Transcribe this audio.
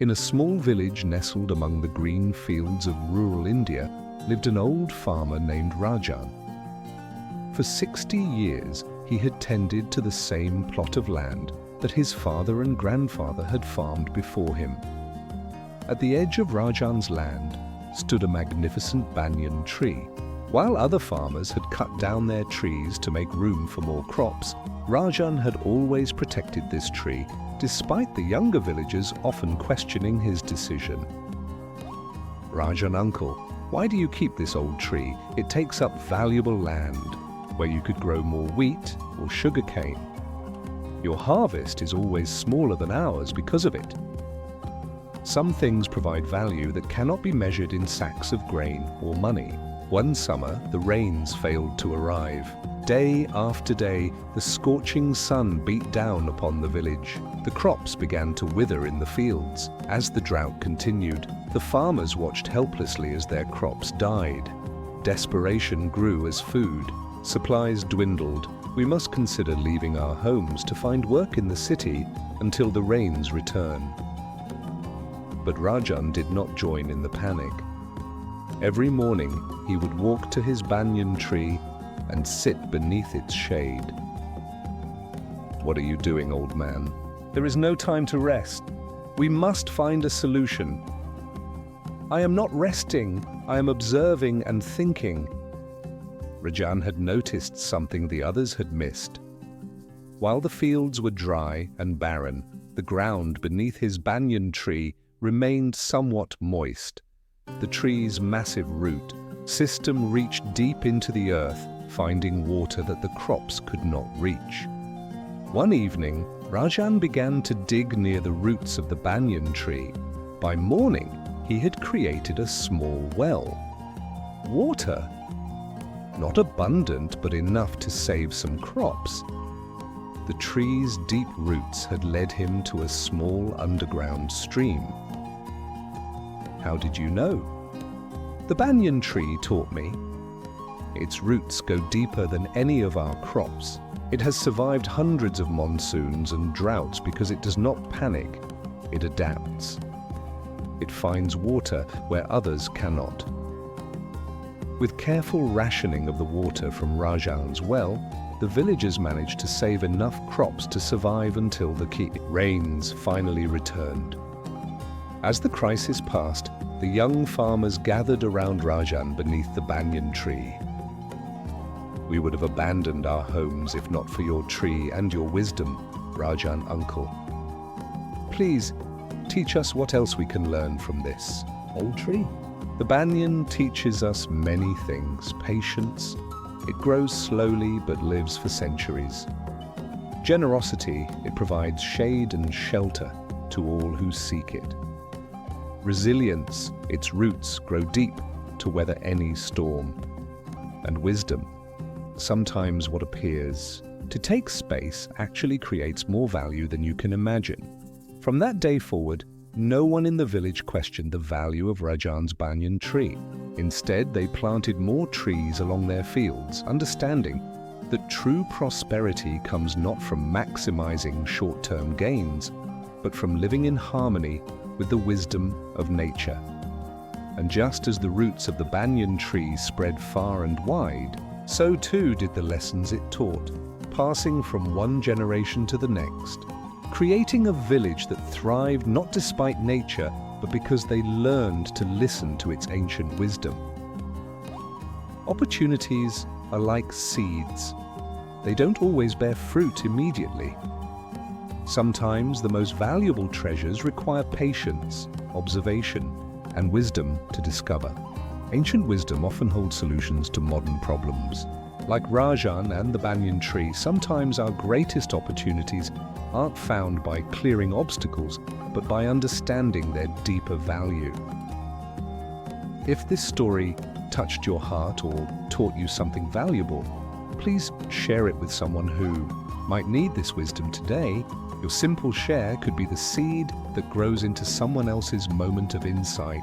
In a small village nestled among the green fields of rural India lived an old farmer named Rajan. For 60 years, he had tended to the same plot of land that his father and grandfather had farmed before him. At the edge of Rajan's land stood a magnificent banyan tree. While other farmers had cut down their trees to make room for more crops, Rajan had always protected this tree, despite the younger villagers often questioning his decision. "Rajan uncle, why do you keep this old tree? It takes up valuable land, where you could grow more wheat or sugarcane. Your harvest is always smaller than ours because of it. Some things provide value that cannot be measured in sacks of grain or money." One summer, the rains failed to arrive. Day after day, the scorching sun beat down upon the village. The crops began to wither in the fields. As the drought continued, the farmers watched helplessly as their crops died. Desperation grew as food supplies dwindled. "We must consider leaving our homes to find work in the city until the rains return." But Rajan did not join in the panic. Every morning, he would walk to his banyan tree and sit beneath its shade. "What are you doing, old man? There is no time to rest. We must find a solution." "I am not resting. I am observing and thinking." Rajan had noticed something the others had missed. While the fields were dry and barren, the ground beneath his banyan tree remained somewhat moist. The tree's massive root system reached deep into the earth, finding water that the crops could not reach. One evening, Rajan began to dig near the roots of the banyan tree. By morning, he had created a small well. Water. Not abundant, but enough to save some crops. The tree's deep roots had led him to a small underground stream. "How did you know?" "The banyan tree taught me. Its roots go deeper than any of our crops. It has survived hundreds of monsoons and droughts because it does not panic. It adapts. It finds water where others cannot." With careful rationing of the water from Rajan's well, the villagers managed to save enough crops to survive until the rains finally returned. As the crisis passed, the young farmers gathered around Rajan beneath the banyan tree. "We would have abandoned our homes if not for your tree and your wisdom, Rajan uncle. Please, teach us what else we can learn from this old tree." "The banyan teaches us many things. Patience. It grows slowly but lives for centuries. Generosity. It provides shade and shelter to all who seek it. Resilience. Its roots grow deep to weather any storm. And wisdom. Sometimes what appears to take space actually creates more value than you can imagine." From that day forward, no one in the village questioned the value of Rajan's banyan tree. Instead, they planted more trees along their fields, understanding that true prosperity comes not from maximizing short-term gains, but from living in harmony with the wisdom of nature. And just as the roots of the banyan tree spread far and wide, so too did the lessons it taught, passing from one generation to the next, creating a village that thrived not despite nature, but because they learned to listen to its ancient wisdom. Opportunities are like seeds. They don't always bear fruit immediately. Sometimes the most valuable treasures require patience, observation, and wisdom to discover. Ancient wisdom often holds solutions to modern problems. Like Rajan and the banyan tree, sometimes our greatest opportunities aren't found by clearing obstacles, but by understanding their deeper value. If this story touched your heart or taught you something valuable, please share it with someone who might need this wisdom today. Your simple share could be the seed that grows into someone else's moment of insight.